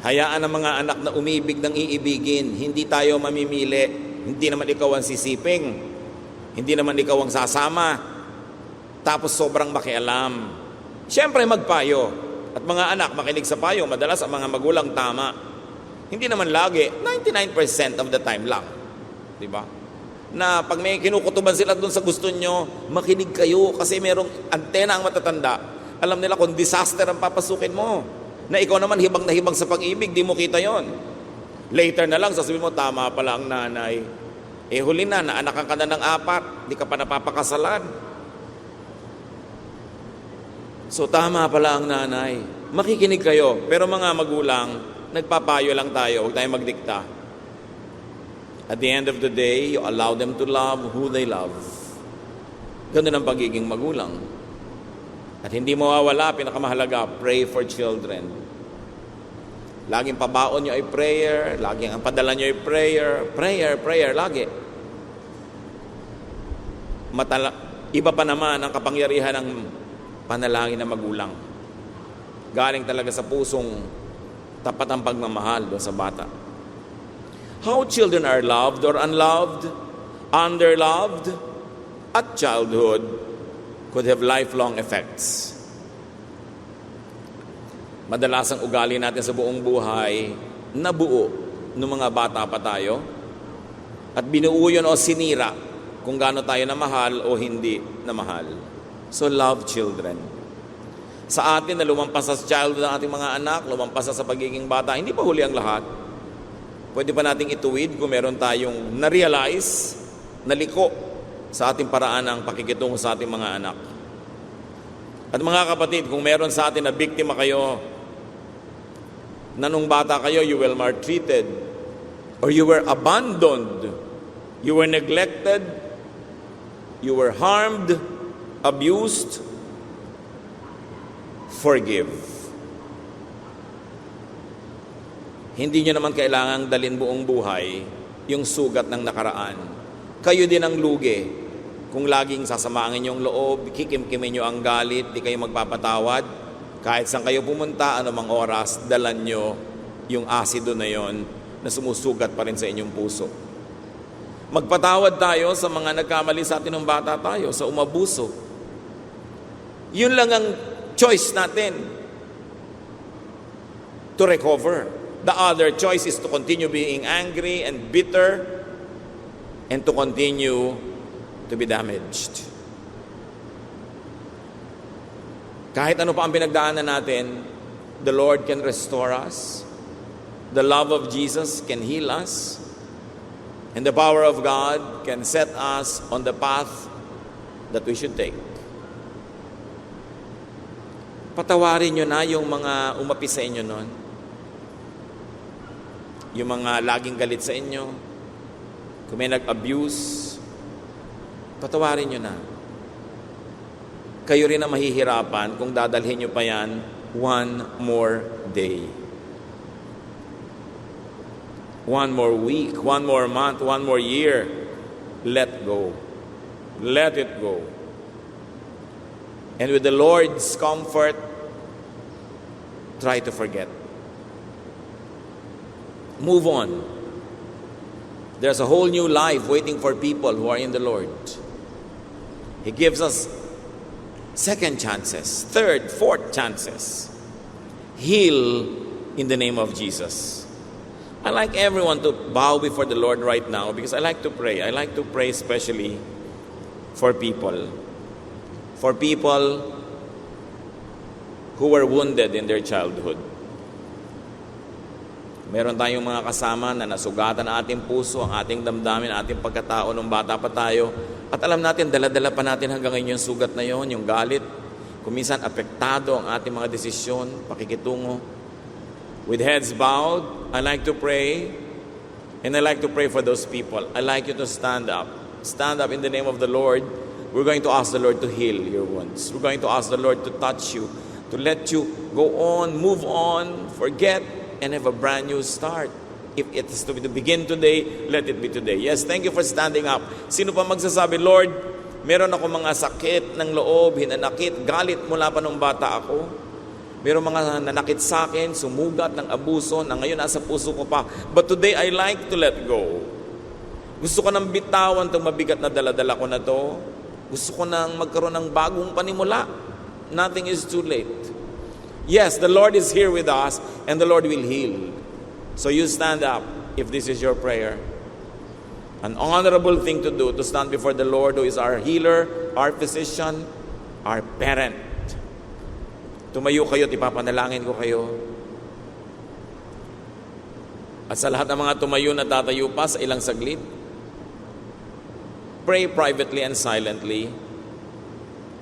Speaker 2: Hayaan ang mga anak na umibig ng iibigin. Hindi tayo mamimili. Hindi naman ikaw ang sisiping. Hindi naman ikaw ang sasama. Tapos sobrang makialam. Siyempre magpayo. At mga anak makinig sa payo. Madalas ang mga magulang tama. Hindi naman lagi. 99% of the time lang. Diba? Na pag may kinukutuban sila doon sa gusto nyo, makinig kayo kasi merong antena ang matatanda. Alam nila kung disaster ang papasukin mo. Na ikaw naman hibang na hibang sa pag-ibig, di mo kita yon. Later na lang, sasabihin mo, tama pala ang nanay. Huli na, naanakan ka na ng 4, di ka pa napapakasalan. So tama pala ang nanay. Makikinig kayo. Pero mga magulang, nagpapayo lang tayo, huwag tayong magdikta. At the end of the day, you allow them to love who they love. Ganun ang pagiging magulang. At hindi mawawala, pinakamahalaga, pray for children. Laging pabaon nyo ay prayer, laging ang padala nyo ay prayer, prayer, lagi. Iba pa naman ang kapangyarihan ng panalangin ng magulang. Galing talaga sa pusong tapat ang pagmamahal doon sa bata. How children are loved or unloved, underloved, at childhood could have lifelong effects. Madalas ang ugali natin sa buong buhay nabuo nung mga bata pa tayo at binuo yun o sinira kung gaano tayo na mahal o hindi na mahal. So love children. Sa atin na lumampas sa childhood ng ating mga anak, lumampas sa pagiging bata, hindi pa huli ang lahat. Pwede pa nating ituwid kung meron tayong na-realize, naliko sa ating paraan ng pakikitungo sa ating mga anak. At mga kapatid, kung meron sa atin na biktima kayo, na nung bata kayo, you were maltreated, or you were abandoned, you were neglected, you were harmed, abused, forgive. Hindi nyo naman kailangang dalin buong buhay yung sugat ng nakaraan. Kayo din ang lugi. Kung laging sasamangin yung loob, kikimkimin nyo ang galit, di kayo magpapatawad, kahit saan kayo pumunta, anumang oras, dalan nyo yung asido na yon na sumusugat pa rin sa inyong puso. Magpatawad tayo sa mga nagkamali sa atin ng bata tayo, sa umabuso. Yun lang ang choice natin to recover. The other choice is to continue being angry and bitter and to continue to be damaged. Kahit ano pa ang pinagdaanan natin, the Lord can restore us. The love of Jesus can heal us. And the power of God can set us on the path that we should take. Patawarin nyo na yung mga umapi sa inyo noon. Yung mga laging galit sa inyo, kung may nag-abuse, patawarin nyo na. Kayo rin na mahihirapan kung dadalhin nyo pa yan one more day. One more week, one more month, one more year. Let go. Let it go. And with the Lord's comfort, try to forget. Move on. There's a whole new life waiting for people who are in the Lord. He gives us second chances, third, fourth chances. Heal in the name of Jesus. I like everyone to bow before the Lord right now because I like to pray. I like to pray especially for people. For people who were wounded in their childhood. Meron tayong mga kasama na nasugatan ang ating puso, ang ating damdamin, ang ating pagkatao nung bata pa tayo. At alam natin, dala-dala pa natin hanggang ngayon yung sugat na yon, yung galit. Kuminsan, apektado ang ating mga desisyon, pakikitungo. With heads bowed, I like to pray. And I like to pray for those people. I like you to stand up. Stand up in the name of the Lord. We're going to ask the Lord to heal your wounds. We're going to ask the Lord to touch you, to let you go on, move on, forget, and have a brand new start. If it is to begin today, let it be today. Yes, thank you for standing up. Sino pa magsasabi, Lord, meron ako mga sakit ng loob, hinanakit, galit mula pa nung bata ako. Meron mga nanakit sa akin, sumugat ng abuso, na ngayon nasa puso ko pa. But today, I like to let go. Gusto ko nang bitawan itong mabigat na daladala ko na to. Gusto ko nang magkaroon ng bagong panimula. Nothing is too late. Yes, the Lord is here with us, and the Lord will heal. So you stand up if this is your prayer. An honorable thing to do, to stand before the Lord who is our healer, our physician, our parent. Tumayo kayo at ipapanalangin ko kayo. At sa lahat ng mga tumayo na tatayo pa sa ilang saglit, pray privately and silently.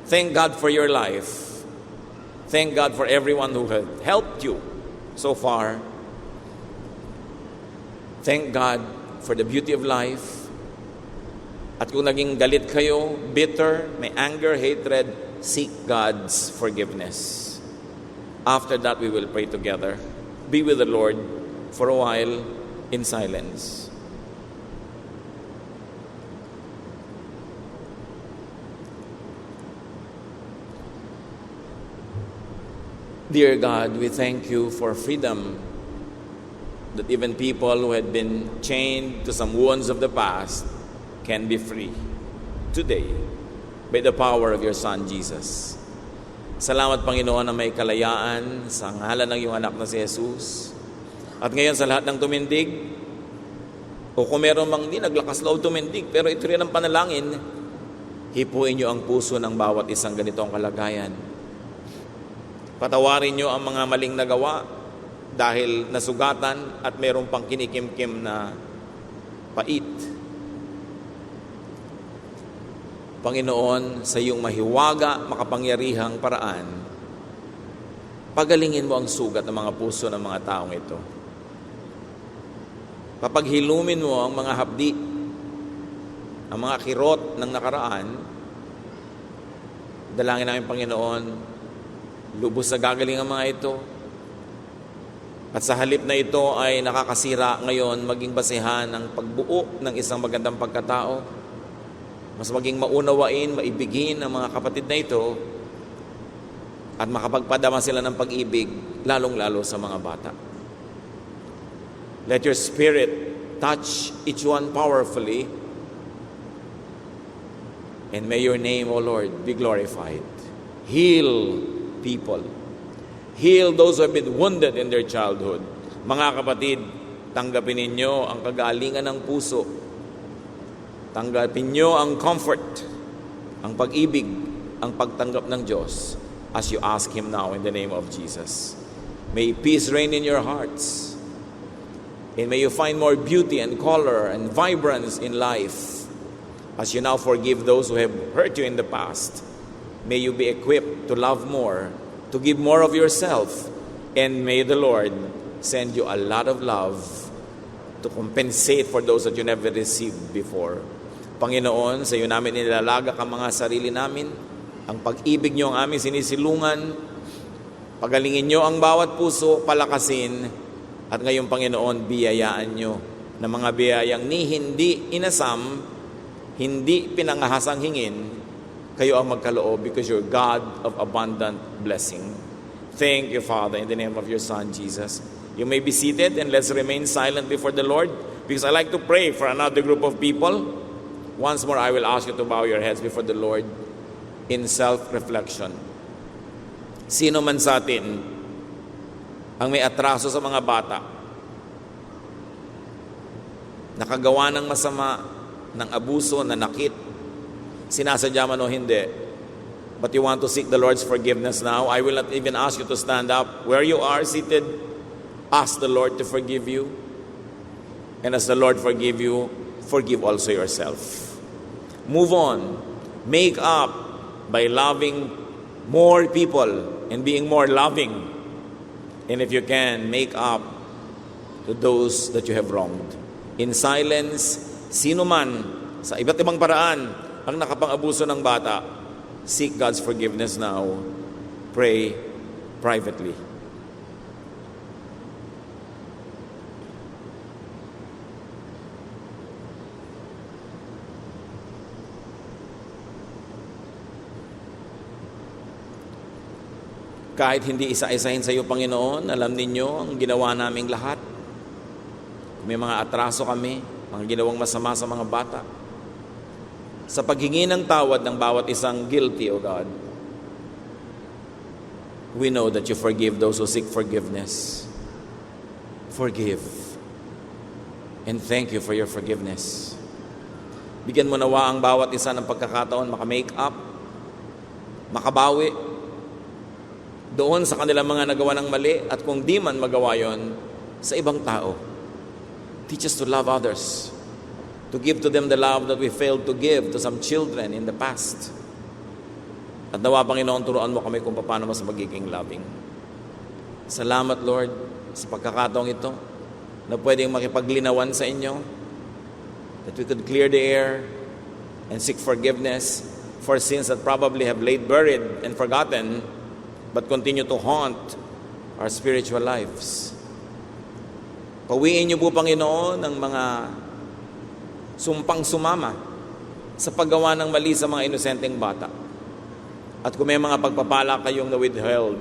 Speaker 2: Thank God for your life. Thank God for everyone who has helped you so far. Thank God for the beauty of life. At kung naging galit kayo, bitter, may anger, hatred, seek God's forgiveness. After that, we will pray together. Be with the Lord for a while in silence. Dear God, we thank you for freedom, that even people who had been chained to some wounds of the past can be free today by the power of your Son, Jesus. Salamat, Panginoon, na may kalayaan sa ngalan ng iyong anak na si Jesus. At ngayon sa lahat ng tumindig, o kung meron mang di naglakas loob tumindig, pero ito rin ang panalangin, hipuin niyo ang puso ng bawat isang ganitong kalagayan. Patawarin niyo ang mga maling nagawa dahil nasugatan at mayroong pang kinikimkim na pait. Panginoon, sa iyong mahiwaga, makapangyarihang paraan, pagalingin mo ang sugat ng mga puso ng mga taong ito. Papaghilumin mo ang mga hapdi, ang mga kirot ng nakaraan. Dalangin namin, Panginoon, lubos na gagaling ang mga ito. At sa halip na ito ay nakakasira ngayon maging basehan ng pagbuo ng isang magandang pagkatao. Mas maging maunawain, maibigin ang mga kapatid na ito at makapagpadama sila ng pag-ibig, lalong-lalo sa mga bata. Let your Spirit touch each one powerfully, and may your name, O Lord, be glorified. Heal people. Heal those who have been wounded in their childhood. Mga kapatid, tanggapin ninyo ang kagalingan ng puso. Tanggapin nyo ang comfort, ang pag-ibig, ang pagtanggap ng Diyos as you ask Him now in the name of Jesus. May peace reign in your hearts. And may you find more beauty and color and vibrance in life as you now forgive those who have hurt you in the past. May you be equipped to love more, to give more of yourself, and may the Lord send you a lot of love to compensate for those that you never received before. Panginoon, sa iyo namin nilalagak ang mga sarili namin, ang pag-ibig niyo ang aming sinisilungan, pagalingin niyo ang bawat puso, palakasin, at ngayon, Panginoon, biyayaan niyo na mga biyayang hindi inasam, hindi pinangahasang hingin, kayo ang magkaloob because you're God of abundant blessing. Thank you, Father, in the name of your Son, Jesus. You may be seated and let's remain silent before the Lord because I like to pray for another group of people. Once more, I will ask you to bow your heads before the Lord in self-reflection. Sino man sa atin ang may atraso sa mga bata, nakagawa ng masama, ng abuso, nanakit, sinasadya man o hindi, but you want to seek the Lord's forgiveness now, I will not even ask you to stand up. Where you are seated, Ask the Lord to forgive you. And as the Lord forgive you, forgive also yourself. Move on. Make up by loving more people and being more loving. And if you can, make up to those that you have wronged. In silence, sino man, sa iba't ibang paraan, ang nakapang-abuso ng bata, seek God's forgiveness now. Pray privately. Kahit hindi isa-isahin sa iyo, Panginoon, alam ninyo ang ginawa naming lahat. May mga atraso kami, mga ginawang masama sa mga bata. Sa paghingi ng tawad ng bawat isang guilty, O God, we know that you forgive those who seek forgiveness. Forgive. And thank you for your forgiveness. Bigyan mo nawa ang bawat isa ng pagkakataon makamake up, makabawi doon sa kanilang mga nagawa ng mali, at kung di man magawa yon sa ibang tao. Teach us to love others, to give to them the love that we failed to give to some children in the past. At nawa, Panginoon, turuan mo kami kung paano mas magiging loving. Salamat, Lord, sa pagkakataong ito na pwedeng makipaglinawan sa inyo, that we could clear the air and seek forgiveness for sins that probably have laid buried and forgotten but continue to haunt our spiritual lives. Pawiin niyo po, Panginoon, ang mga sumpang sumama sa paggawa ng mali sa mga inosenteng bata. At kung may mga pagpapala kayong na-withheld,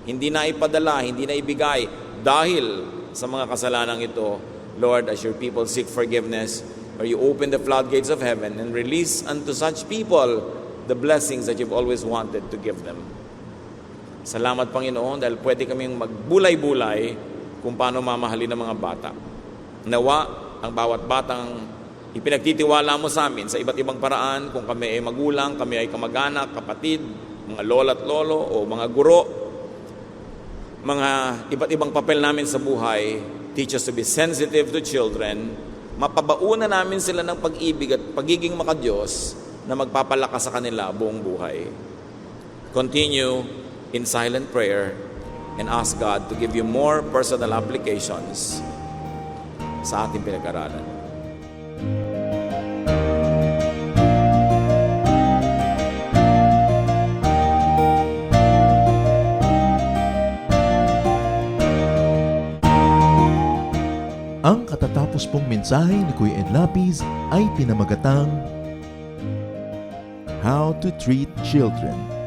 Speaker 2: hindi na ipadala, hindi na ibigay dahil sa mga kasalanang ito, Lord, as your people seek forgiveness, or you open the floodgates of heaven and release unto such people the blessings that you've always wanted to give them. Salamat, Panginoon, dahil pwede kaming magbulay-bulay kung paano mamahalin ng mga bata. Nawa ang bawat batang ipinagtitiwala mo sa amin sa iba't ibang paraan, kung kami ay magulang, kami ay kamag-anak, kapatid, mga lola at lolo, o mga guro, mga iba't ibang papel namin sa buhay, teach us to be sensitive to children, mapabauna namin sila ng pag-ibig at pagiging makadiyos na magpapalakas sa kanila buong buhay. Continue in silent prayer and ask God to give you more personal applications sa ating pinag-aralan.
Speaker 1: Ang katatapos pong mensahe ni Kuya Ed Lapis ay pinamagatang How to Treat Children.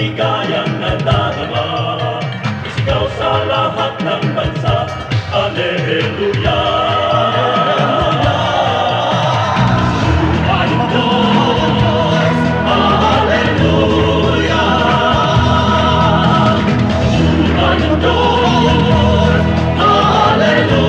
Speaker 3: Ligayang nadadama, isigaw sa lahat ng bansa, Alleluia. Alleluia.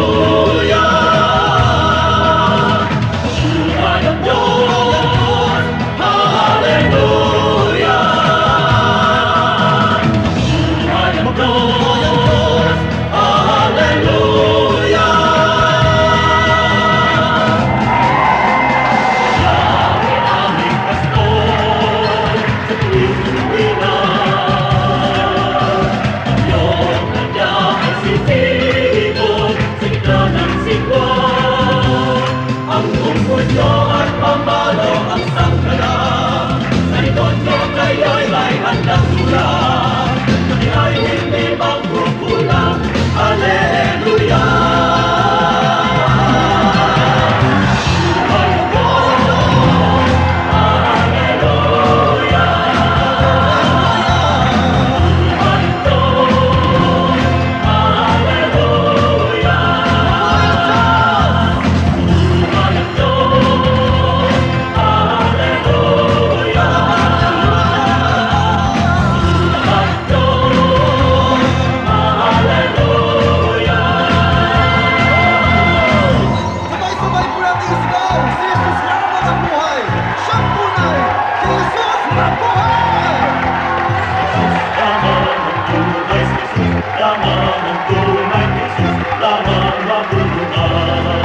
Speaker 3: lamang ang tunay, Jesus lamang mabuhay.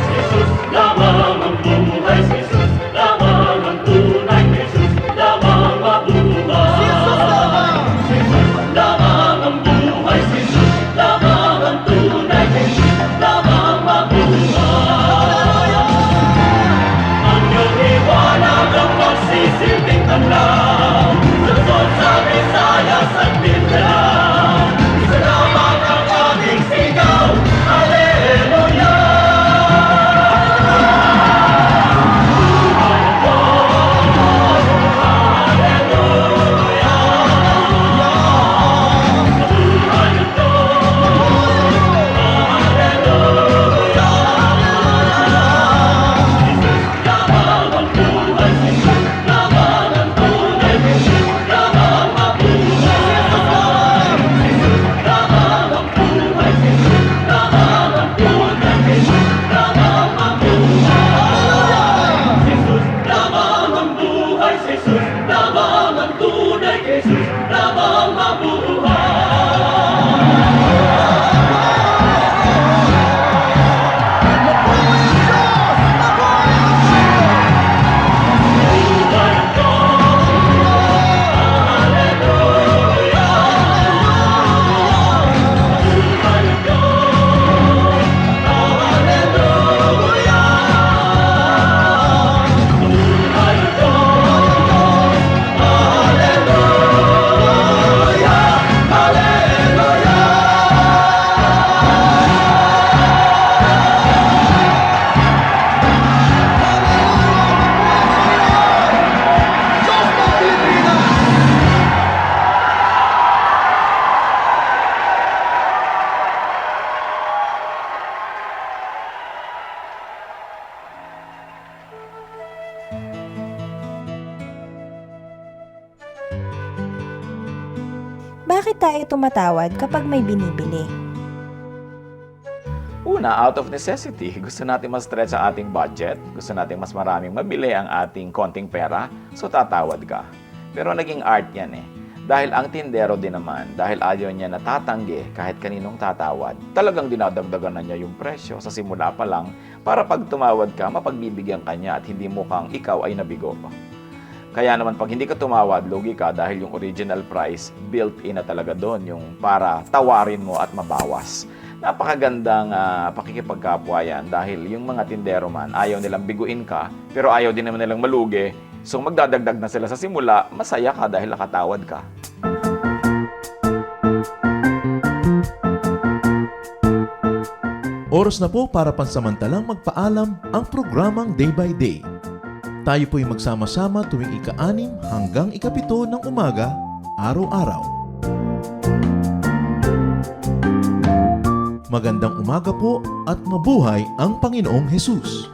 Speaker 3: Jesus lamang ang buhay, Jesus lamang ang tunay, Jesus lamang mabuhay. Jesus lamang ang buhay, Jesus lamang ang tunay, Jesus lamang mabuhay. Ang iyong liwanag ang magsisilbing tanglaw, Luzon, sa Visayas at Mindanao. Isa lamang ang aming sigaw, Hallelujah! Jesus lamang ang tunay, Jesus lamang mabuhay.
Speaker 4: Bakit tayo tumatawad kapag may binibili?
Speaker 2: Una, out of necessity. Gusto natin mas stretch ang ating budget. Gusto natin mas maraming mabili ang ating konting pera. So, tatawad ka. Pero naging art yan eh. Dahil ang tindero din naman, dahil ayaw niya natatanggi kahit kaninong tatawad, talagang dinadagdagan na niya yung presyo sa simula pa lang para pag tumawad ka, mapagbibigyan ka niya at hindi mukhang ikaw ay nabigo. Kaya naman pag hindi ka tumawad, lugi ka dahil yung original price built-in na talaga doon, yung para tawarin mo at mabawas. Napakagandang pakikipagkapwa yan dahil yung mga tindero man, ayaw nilang biguin ka, pero ayaw din naman nilang malugi. So magdadagdag na sila sa simula, masaya ka dahil nakatawad ka.
Speaker 1: Oras na po para pansamantalang magpaalam ang programang Day by Day. Tayo po'y magsama-sama tuwing ika-6 hanggang ika-7 ng umaga, araw-araw. Magandang umaga po at mabuhay ang Panginoong Hesus!